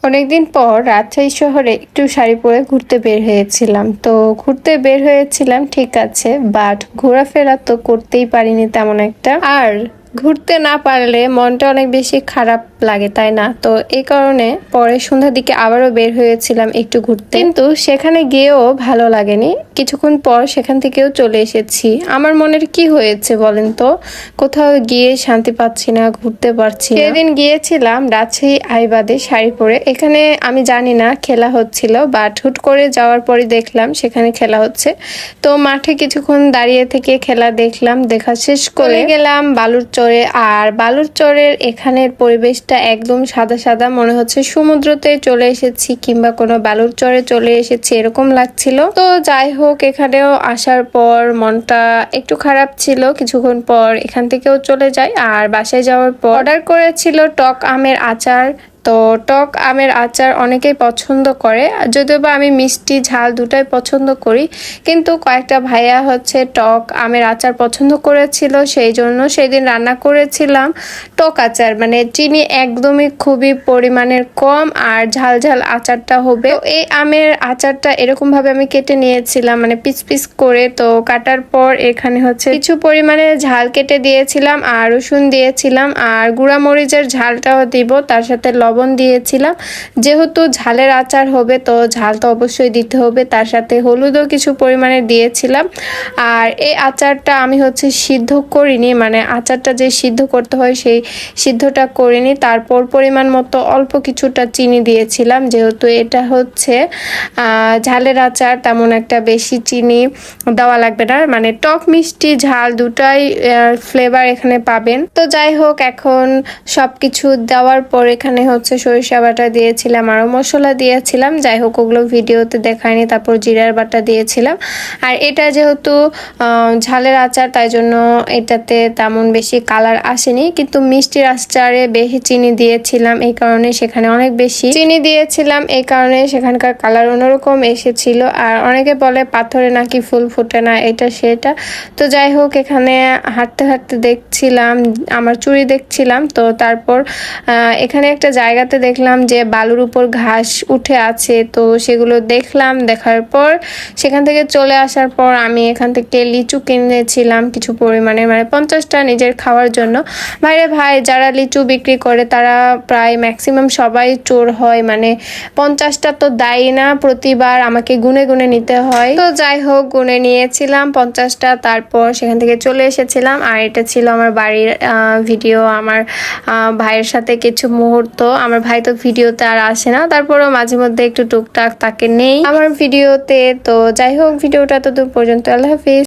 অনেকদিন পর রাজশাহী শহরে একটু শাড়ি পরে ঘুরতে বের হয়েছিলাম। তো ঘুরতে বের হয়েছিলাম ঠিক আছে, বাট ঘোরাফেরা তো করতেই পারিনি তেমন একটা। আর ঘুরতে না পারলে মনটা অনেক বেশি খারাপ লাগে, তাই না? তো এই কারণে পরে সন্ধ্যার দিকে আবারও বের হয়েছিলাম একটু ঘুরতে, কিন্তু সেখানে গিয়েও ভালো লাগেনি। কিছুক্ষণ পর সেখান থেকেও চলে এসেছি। আমার মনের কি হয়েছে বলেন তো, কোথাও গিয়ে শান্তি পাচ্ছি না, ঘুরতে পারছি না। সেদিন গিয়েছিলাম রাজশাহী আইবাদে শাড়ি পরে। এখানে আমি জানি না খেলা হচ্ছিল, বাট হুট করে যাওয়ার পরে দেখলাম সেখানে খেলা হচ্ছে। তো মাঠে কিছুক্ষণ দাঁড়িয়ে থেকে খেলা দেখলাম, দেখা শেষ করে গেলাম বালুর চরে। আর বালুর চরের এখানের পরিবেশটা একদম সাদা সাদা, মনে হচ্ছে সমুদ্রতে চলে এসেছি কিংবা কোনো বালুর চরে চলে এসেছি এরকম লাগছিল। তো যাই হোক, এখানেও আসার পর মনটা একটু খারাপ ছিল। কিছুক্ষণ পর এখান থেকেও চলে যাই। আর বাসায় যাওয়ার পর অর্ডার করেছিল টক আমের আচার। তো টক আমের আচার অনেকেই পছন্দ করে, যদিও বা আমি মিষ্টি ঝাল দুটাই পছন্দ করি, কিন্তু কয়েকটা ভাইয়া হচ্ছে টক আমের আচার পছন্দ করেছিল, সেই জন্য সেই দিন রান্না করেছিলাম টক আচার। মানে চিনি একদমই খুবই পরিমাণের কম, আর ঝাল ঝাল আচারটা হবে। তো এই আমের আচারটা এরকম ভাবে আমি কেটে নিয়েছিলাম, মানে পিস পিস করে। তো কাটার পর এখানে হচ্ছে কিছু পরিমাণে ঝাল কেটে দিয়েছিলাম, আর রসুন দিয়েছিলাম, আর গুঁড়া মরিচের ঝালটাও দিব, তার সাথে লবণ দিয়েছিলাম। যেহেতু ঝালের আচার হবে তো ঝাল তো অবশ্যই দিতে হবে, তার সাথে হলুদও কিছু পরিমাণে দিয়েছিলাম। আর এই আচারটা আমি হচ্ছে সিদ্ধ করিনি, মানে আচারটা যে সিদ্ধ করতে হয় সেই সিদ্ধটা করিনি। তারপর পরিমাণ মতো অল্প কিছুটা চিনি দিয়েছিলাম, যেহেতু এটা হচ্ছে ঝালের আচার, তেমন একটা বেশি চিনি দেওয়া লাগবে না। মানে টক মিষ্টি ঝাল দুটাই ফ্লেভার এখানে পাবেন। তো যাই হোক, এখন সবকিছু দেওয়ার পর এখানে হচ্ছে সরিষা বাটা দিয়েছিলাম, আরও মশলা দিয়েছিলাম। যাই হোক, ওগুলো ভিডিওতে দেখায়নি। তারপর জিরার বাটা দিয়েছিলাম। আর এটা যেহেতু ঝালের আচার, তাই জন্য এটাতে তেমন বেশি কালার আসেনি, কিন্তু মিষ্টির আচারে বেশি চিনি দিয়েছিলাম, এই কারণে সেখানে অনেক বেশি চিনি দিয়েছিলাম, এই কারণে সেখানকার কালার অন্যরকম এসেছিল। আর অনেকে বলে পাথরে নাকি ফুল ফোটে না, এটা সেটা। তো যাই হোক, এখানে হাঁটতে হাঁটতে দেখছিলাম, আমার চুড়ি দেখছিলাম। তো তারপর এখানে একটা জায়গাতে দেখলাম যে বালুর উপর ঘাস উঠে আছে, তো সেগুলো দেখলাম। দেখার পর সেখান থেকে চলে আসার পর আমি এখান থেকে লিচু কিনেছিলাম কিছু পরিমাণে, মানে 50টা নিজের খাওয়ার জন্য। ভাইরে ভাই, যারা লিচু বিক্রি করে তারা প্রায় ম্যাক্সিমাম সবাই চোর হয়, মানে 50টা তো দেয় না, প্রতিবার আমাকে গুনে গুনে নিতে হয়। তো যাই হোক, গুনে নিয়েছিলাম 50টা, তারপর সেখান থেকে চলে এসেছিলাম। আর এটা ছিল আমার বাড়ির ভিডিও, আমার ভাইয়ের সাথে কিছু মুহূর্ত। আমার ভাই তো ভিডিওতে আর আসে না, তারপরেও মাঝে মধ্যে একটু টুকটাক তাকে নেই আমার ভিডিওতে। তো যাই হোক, ভিডিওটা তো দূর পর্যন্ত। আল্লাহ হাফিজ।